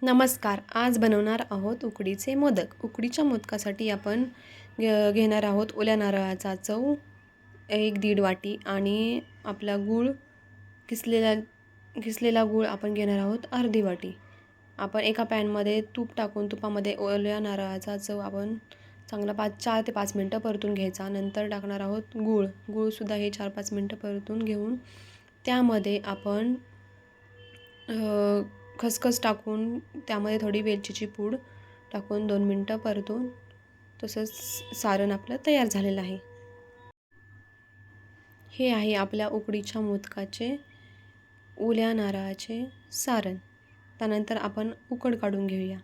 नमस्कार. आज बनवणार आहोत उकडीचे मोदक. उकडीच्या मोदकासाठी आपण घेणार आहोत ओल्या नारळाचा चव 1-1.5 वाटी आणि आपला गूळ किसलेला किसलेला गूळ आपण घेणार आहोत अर्धी वाटी. आपण एका पॅनमध्ये तूप टाकून तुपामध्ये ओल्या नारळाचा चव आपण चांगला 4 ते 5 मिनटं परतून घ्यायचा. नंतर टाकणार आहोत गूळ. गूळसुद्धा हे 4-5 मिनटं परतून घेऊन त्यामध्ये आपण खसखस टाकून त्यामध्ये थोडी वेलचीची पूड टाकून 2 मिनटं परतून तसंच सारण आपलं तयार झालेलं आहे. हे आहे आपल्या उकडीच्या मोदकाचे ओल्या नारळाचे सारण. त्यानंतर आपण उकड काढून घेऊया.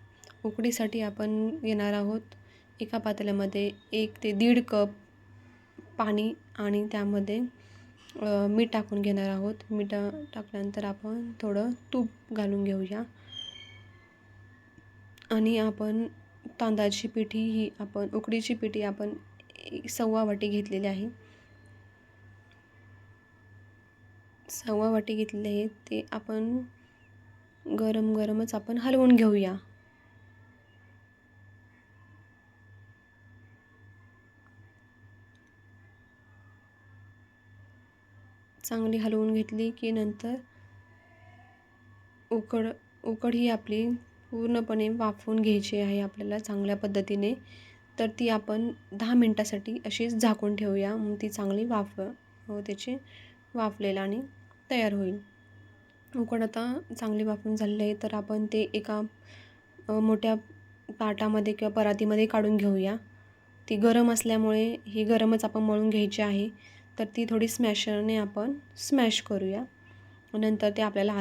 उकडीसाठी आपण घेणार आहोत एका पातेल्यामध्ये 1 ते 1.5 कप पाणी आणि त्यामध्ये मीठ टाकून घेणार आहोत. मीठ टाकल्यानंतर आपण थोडं तूप घालून घेऊया आणि आपण तांदळाची पिठी ही आपण उकडीची पिठी आपण 1.25 वाटी घेतलेली आहे. 1.25 वाटी घेतलेली आहे ते आपण गरमच आपण हलवून घेऊया. चांगली हलवून घेतली की नंतर उकड ही आपली पूर्णपणे वाफवून घ्यायची आहे आपल्याला चांगल्या पद्धतीने. तर ती आपण 10 मिनटासाठी अशीच झाकून ठेवूया. मग ती चांगली त्याची वाफलेला आणि तयार होईल. उकड आता चांगली वाफवून झालेली आहे तर आपण ते एका मोठ्या ताटामध्ये किंवा परातीमध्ये काढून घेऊया. ती गरम असल्यामुळे ही गरमच आपण मळून घ्यायची आहे. तर ती थोडी स्मॅशरने आपण स्मॅश करूया. नंतर ते आपल्याला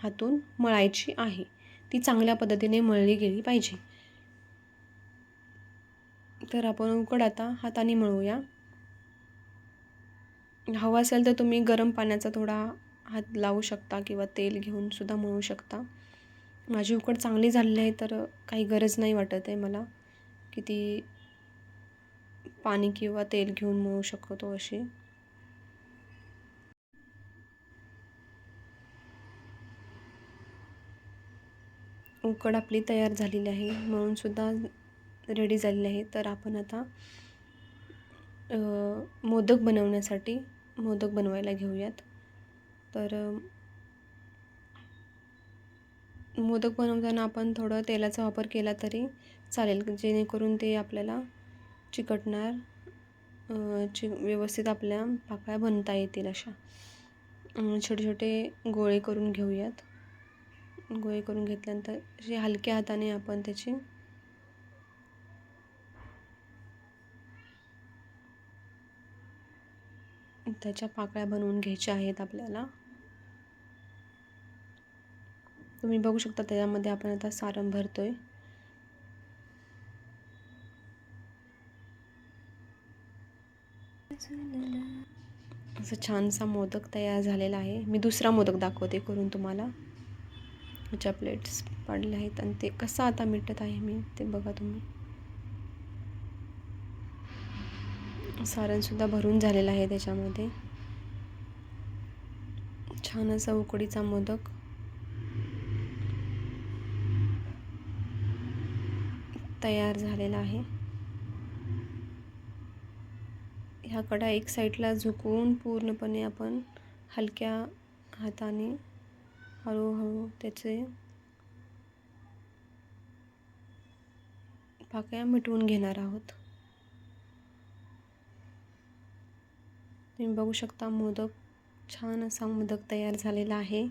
हातून मळायची आहे. ती चांगल्या पद्धतीने मळली गेली पाहिजे. तर आपण उकड आता हाताने मळूया. हवं असेल तर तुम्ही गरम पाण्याचा थोडा हात लावू शकता किंवा तेल घेऊन सुद्धा मळू शकता. माझी उकड चांगली झालेली आहे तर काही गरज नाही वाटत आहे मला की ती पाणी किंवा तेल घेऊन मळू शकतो अशी. उकड आपली तयार झालेली आहे, मळूनसुद्धा रेडी झालेली आहे. तर आपण आता मोदक बनवायला घेऊयात. तर मोदक बनवताना आपण थोडं तेलाचा वापर केला तरी चालेल, जेणेकरून ते आपल्याला चिकटणार व्यवस्थित आपल्या पाकळ्या बनता येतील अशा. छोटे छोटे गोळे करून घेऊयात. गोळे करून घेतल्यानंतर असे हलक्या हाताने आपण त्याच्या पाकळ्या बनवून घ्यायच्या आहेत आपल्याला. तुम्ही बघू शकता त्याच्यामध्ये आपण आता सारण भरतोय. असं छानसा मोदक तयार झालेला आहे. मी दुसरा मोदक दाखवते करून तुम्हाला. ह्याच्या प्लेट्स पाडले आहेत आणि ते कसं आता मिटत आहे मी ते बघा तुम्ही. सारणसुद्धा भरून झालेलं आहे त्याच्यामध्ये. छान असा उकडीचा मोदक तयार झालेला आहे. ह्या कडा एक साईडला झुकवून पूर्णपणे आपण हलक्या हाताने हळूहळू त्याचे पाकळ्या मिटवून घेणार आहोत. तुम्ही बघू शकता छान असा मोदक तयार झालेला आहे.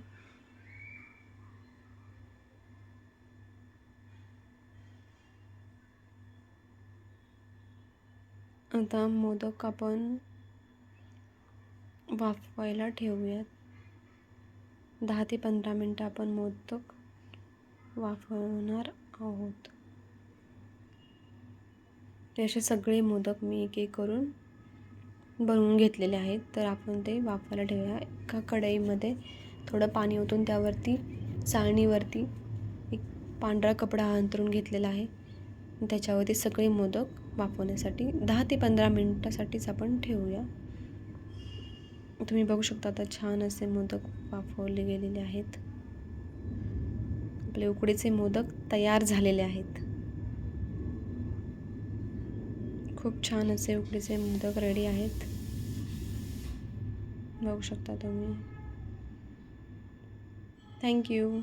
आता मोदक आपण वाफवायला ठेवूयात. 10 ते 15 मिनटं आपण मोदक वाफवणार आहोत. ते असे सगळे मोदक मी एक एक करून बनवून घेतलेले आहेत. तर आपण ते वाफवायला ठेवूया. एका कढईमध्ये थोडं पाणी ओतून त्यावरती चाळणीवरती एक पांढरा कपडा अंथरून घेतलेला आहे. त्याच्यावरती सगळे मोदक वाफवण्यासाठी 10 ते 15 मिनटासाठीच आपण ठेवूया. तुम्ही बघू शकता आता छान असे मोदक वाफवले गेलेले आहेत. आपले उकडीचे मोदक तयार झालेले आहेत. खूप छान असे उकडीचे मोदक रेडी आहेत. बघू शकता तुम्ही. थँक्यू.